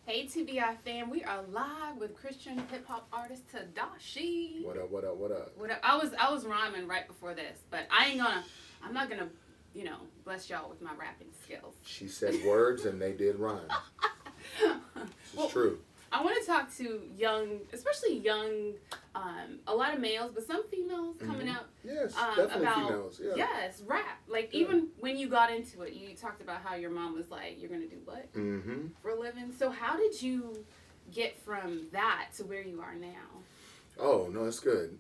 Hey TBI fam, we are live with Christian hip hop artist Tedashii. What up, what up, what up? What up? I was rhyming right before this, but I'm not gonna, bless y'all with my rapping skills. She said words and they did rhyme. It's true. I want to talk to young, especially young, a lot of males, but some females coming out. Yes, definitely about, females. Yeah. Yes, rap. Like even when you got into it, you talked about how your mom was like, "You're gonna do what for a living?" So how did you get from that to where you are now? Oh no, that's good.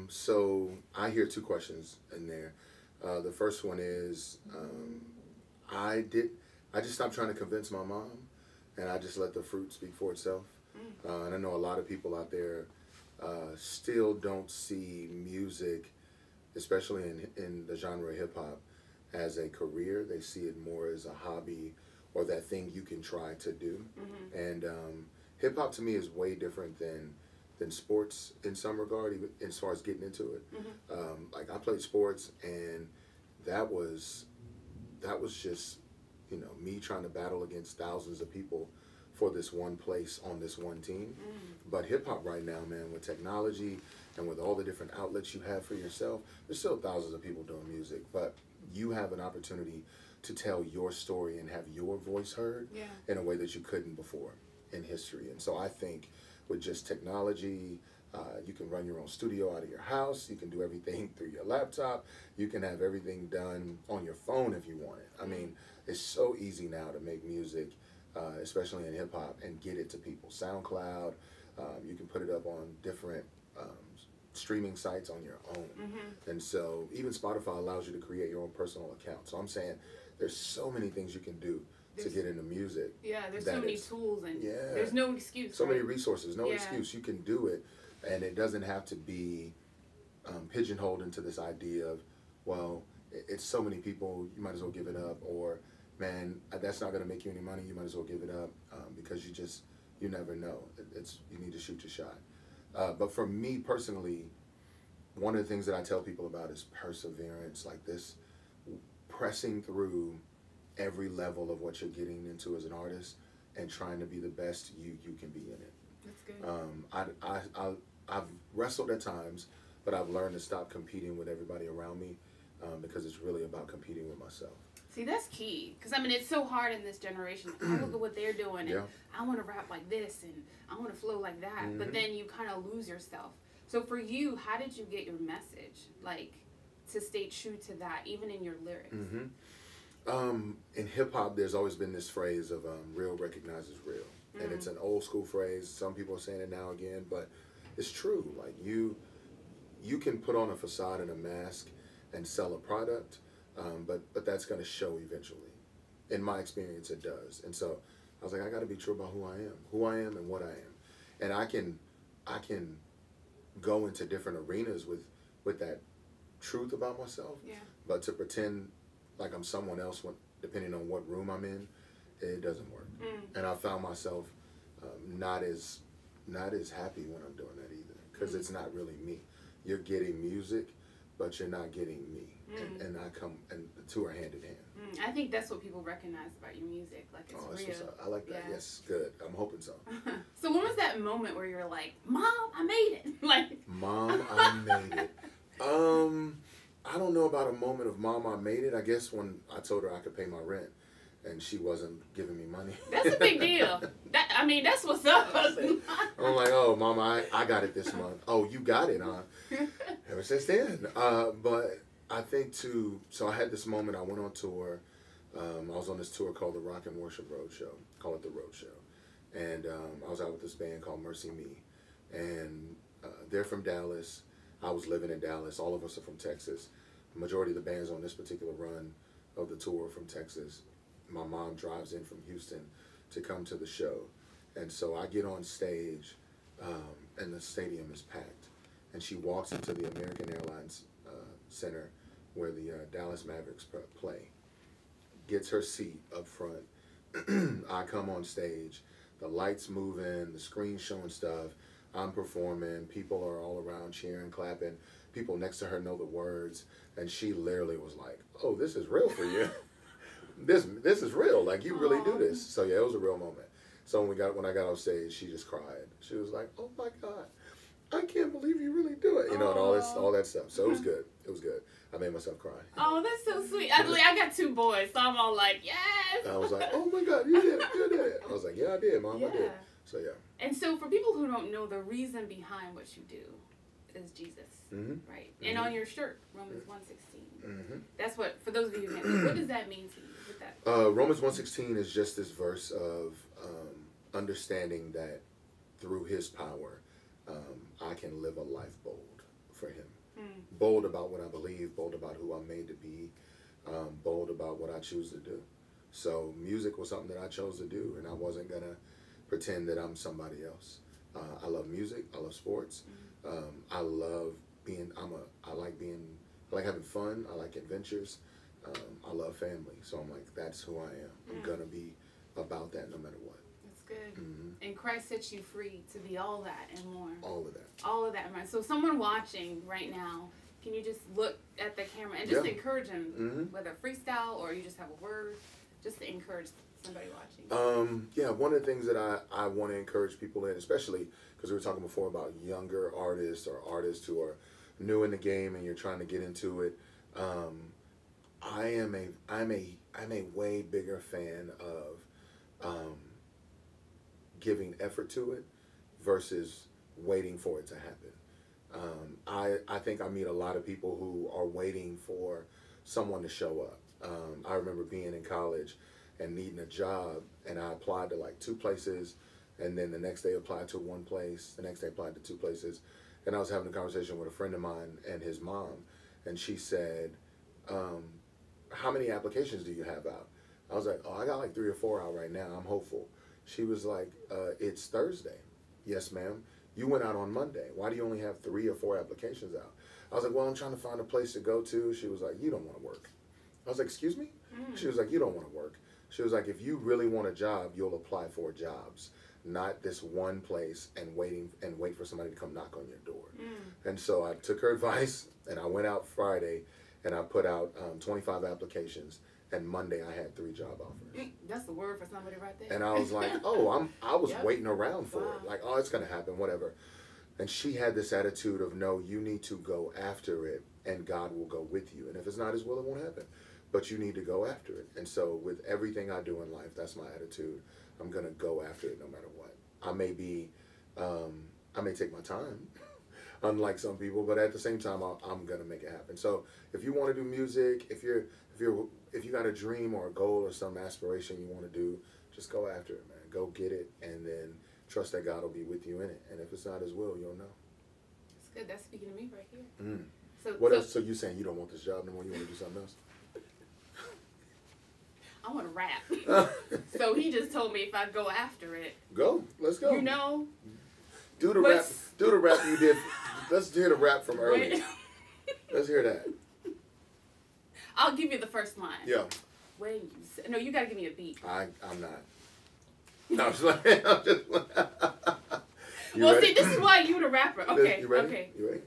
So I hear two questions in there. The first one is, I just stopped trying to convince my mom, and I just let the fruit speak for itself. And I know a lot of people out there still don't see music, especially in the genre of hip hop, as a career. They see it more as a hobby or that thing you can try to do. And hip hop to me is way different than sports in some regard, even as far as getting into it. Like I played sports, and that was just me trying to battle against thousands of people for this one place on this one team. But hip hop right now, man, with technology and with all the different outlets you have for yourself, there's still thousands of people doing music, but you have an opportunity to tell your story and have your voice heard in a way that you couldn't before in history. And so I think with just technology, you can run your own studio out of your house. You can do everything through your laptop. You can have everything done on your phone if you want it. I mean, it's so easy now to make music, especially in hip hop, and get it to people. SoundCloud, you can put it up on different streaming sites on your own. And so even Spotify allows you to create your own personal account. So I'm saying there's so many things you can do to get into music. Yeah, there's so many tools, and there's no excuse. So many resources, no excuse. You can do it, and it doesn't have to be pigeonholed into this idea of, well, it's so many people, you might as well give it up, or man, that's not going to make you any money, you might as well give it up, because you never know. You need to shoot your shot. But for me personally, one of the things that I tell people about is perseverance, like this, pressing through every level of what you're getting into as an artist and trying to be the best you can be in it. That's good. I've wrestled at times, but I've learned to stop competing with everybody around me, because it's really about competing with myself. See, that's key. Because, I mean, it's so hard in this generation. I look at what they're doing, and I want to rap like this, and I want to flow like that. But then you kind of lose yourself. So for you, how did you get your message, like, to stay true to that, even in your lyrics? In hip-hop, there's always been this phrase of real recognizes real. And it's an old school phrase. Some people are saying it now again, but it's true. Like, you can put on a facade and a mask and sell a product, but that's going to show eventually. In my experience, it does. And so I was like, I got to be true about who I am and what I am. And I can go into different arenas with that truth about myself, but to pretend like I'm someone else, depending on what room I'm in, it doesn't work. And I found myself not as happy when I'm doing that either, because it's not really me. You're getting music, but you're not getting me. And the two are hand in hand. I think that's what people recognize about your music, like it's real. I like that. Yes, good. I'm hoping so. So when was that moment where you were like, Mom, I made it? Like, Mom, I made it. I don't know about a moment of Mom, I made it. I guess when I told her I could pay my rent and she wasn't giving me money. That's a big deal. That's what's up. I'm like, oh, Mama, I got it this month. Oh, you got it, huh? Ever since then. But I think too, so I had this moment, I went on tour. I was on this tour called the Rock and Worship Roadshow. Call it the Roadshow. And I was out with this band called Mercy Me. And they're from Dallas. I was living in Dallas. All of us are from Texas. The majority of the bands on this particular run of the tour are from Texas. My mom drives in from Houston to come to the show. And so I get on stage, and the stadium is packed. And she walks into the American Airlines Center where the Dallas Mavericks play, gets her seat up front. I come on stage, the lights moving, the screen showing stuff. I'm performing, people are all around cheering, clapping. People next to her know the words, and she literally was like, oh, this is real for you. This is real, like you really do this. So yeah, it was a real moment. So when I got off stage, she just cried. She was like, "Oh my God, I can't believe you really do it," and all that stuff. So it was good. It was good. I made myself cry. Oh, that's so sweet. I got 2 boys, so I'm all like, yes. I was like, "Oh my God, you did it, you did it." I was like, "Yeah, I did, Mom, I did." So yeah. And so for people who don't know, the reason behind what you do is Jesus, right? And on your shirt, Romans 1:16. That's what, for those of you who know, what does that mean to you? With that? Romans 1:16 is just this verse of understanding that through His power, I can live a life bold for Him. Bold about what I believe, bold about who I'm made to be, bold about what I choose to do. So music was something that I chose to do, and I wasn't gonna pretend that I'm somebody else. I love music. I love sports. I love being. I like having fun. I like adventures. I love family. So I'm like, that's who I am. I'm gonna be about that no matter what. That's good. And Christ sets you free to be all that and more. All of that. All of that, right? So someone watching right now, can you just look at the camera and just encourage them, whether freestyle or you just have a word, just to encourage somebody watching? Yeah, one of the things that I want to encourage people in, especially because we were talking before about younger artists or artists who are new in the game and you're trying to get into it. I'm a way bigger fan of giving effort to it versus waiting for it to happen. I think I meet a lot of people who are waiting for someone to show up. I remember being in college and needing a job, and I applied to like 2 places, and then the next day applied to 1 place, the next day applied to 2 places, and I was having a conversation with a friend of mine and his mom, and she said, how many applications do you have out? I was like, oh, I got like 3 or 4 out right now. I'm hopeful. She was like, it's Thursday. Yes, ma'am. You went out on Monday. Why do you only have 3 or 4 applications out? I was like, well, I'm trying to find a place to go to. She was like, you don't want to work. I was like, excuse me? She was like, you don't want to work. She was like, if you really want a job, you'll apply for jobs, not this one place and wait for somebody to come knock on your door. And so I took her advice, and I went out Friday, and I put out 25 applications, and Monday I had 3 job offers. That's the word for somebody right there. And I was like, oh, I was waiting around for it. Like, oh, it's going to happen, whatever. And she had this attitude of, no, you need to go after it, and God will go with you. And if it's not His will, it won't happen. But you need to go after it. And so with everything I do in life, that's my attitude. I'm going to go after it no matter what. I may take my time, unlike some people, but at the same time, I'm going to make it happen. So if you want to do music, if you got a dream or a goal or some aspiration you want to do, just go after it, man. Go get it, and then trust that God will be with you in it. And if it's not His will, you'll know. That's good. That's speaking to me right here. What else? So you saying you don't want this job no more? You want to do something else? I want to rap. So he just told me if I go after it. Go. Let's go. You know? Do the rap. Do the rap you did. Let's hear the rap from earlier. Let's hear that. I'll give you the first line. Yeah. When you say, no, you got to give me a beat. I'm not. No, I'm just like, well, ready? see, this is why you the rapper. Okay. You ready? Okay. You ready?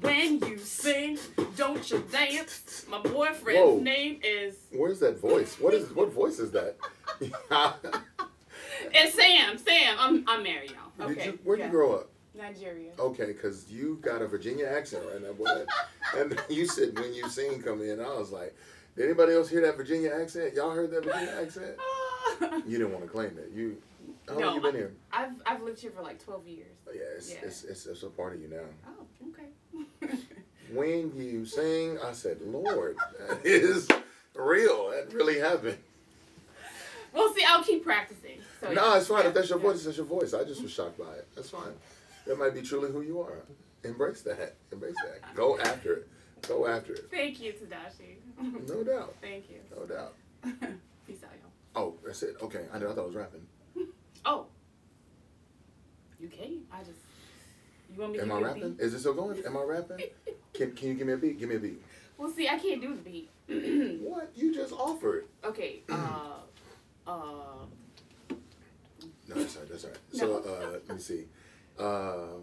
When you sing, don't you dance? My boyfriend's name is. Where's that voice? What voice is that? It's Sam. Sam. I'm married, y'all. Okay. Where'd you grow up? Nigeria. Okay, because you got a Virginia accent right now, boy. And you said when you sing come in, I was like, did anybody else hear that Virginia accent? Y'all heard that Virginia accent? You didn't want to claim it. How long you been here? I've lived here for like 12 years. Yeah, it's a part of you now. Oh, okay. When you sing, I said, Lord, that is real. That really happened. Well, see, I'll keep practicing. So, no, it's fine. If that's your voice, that's your voice. I just was shocked by it. That's fine. That might be truly who you are. Embrace that. Embrace that. Go after it. Go after it. Thank you, Tedashii. No doubt. Thank you. No doubt. Peace out, y'all. Oh, that's it. Okay. I thought I was rapping. Oh. You can. You want me to Am give I you a rapping? beat? Is this still going? Am I rapping? Can you give me a beat? Give me a beat. Well, see, I can't do the beat. What? You just offered. Okay. No, that's all right. That's all right. So, let me see. I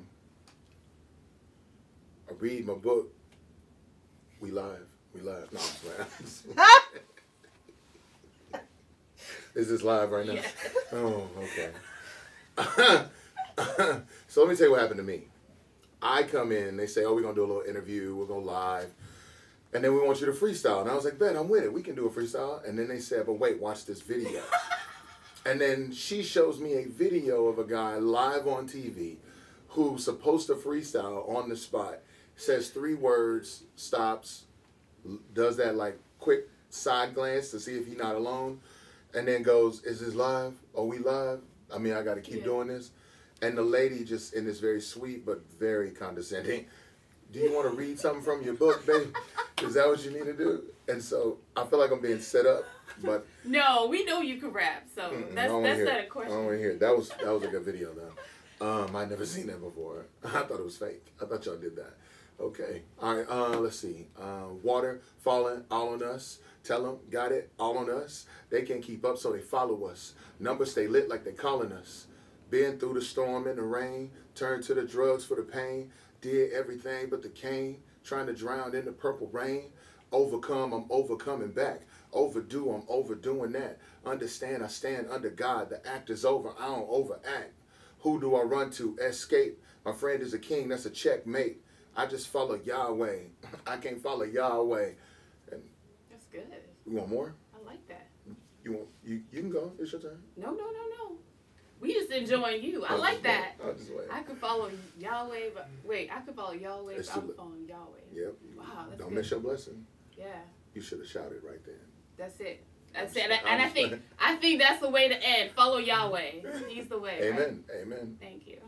read my book. We live. We live. No, I'm just playing. Is this live right now? Yeah. Oh, okay. So let me tell you what happened to me. I come in, they say, oh, we're going to do a little interview, we'll go live, and then we want you to freestyle. And I was like, Ben, I'm with it. We can do a freestyle. And then they said, but wait, watch this video. And then she shows me a video of a guy live on TV who's supposed to freestyle on the spot, says 3 words, stops, does that like quick side glance to see if he's not alone, and then goes, is this live? Are we live? I mean, I got to keep doing this. And the lady just, in this very sweet but very condescending, do you want to read something from your book, babe? Is that what you need to do? And so I feel like I'm being set up, but... No, we know you can rap, so that's not a question. I don't want to hear it. That was a good video, though. I'd never seen that before. I thought it was fake. I thought y'all did that. Okay. All right, let's see. Water falling all on us. Tell them, got it, all on us. They can't keep up, so they follow us. Numbers stay lit like they calling us. Been through the storm and the rain. Turned to the drugs for the pain. Did everything but the cane. Trying to drown in the purple rain. Overcome, I'm overcoming back. Overdue, I'm overdoing that. Understand, I stand under God. The act is over, I don't overact. Who do I run to? Escape. My friend is a king, that's a checkmate. I just follow Yahweh. I can't follow Yahweh. And that's good. You want more? I like that. You can go. It's your turn. No. We just enjoying you. I like that. I'll just wait. I could follow Yahweh, but wait, I could follow Yahweh, but I'm following Yahweh. Yep. Wow, that's Don't good. miss your blessing. Yeah. You should have shouted right there. That's it. That's it. And I think that's the way to end. Follow Yahweh. He's the way. Amen. Right? Amen. Thank you.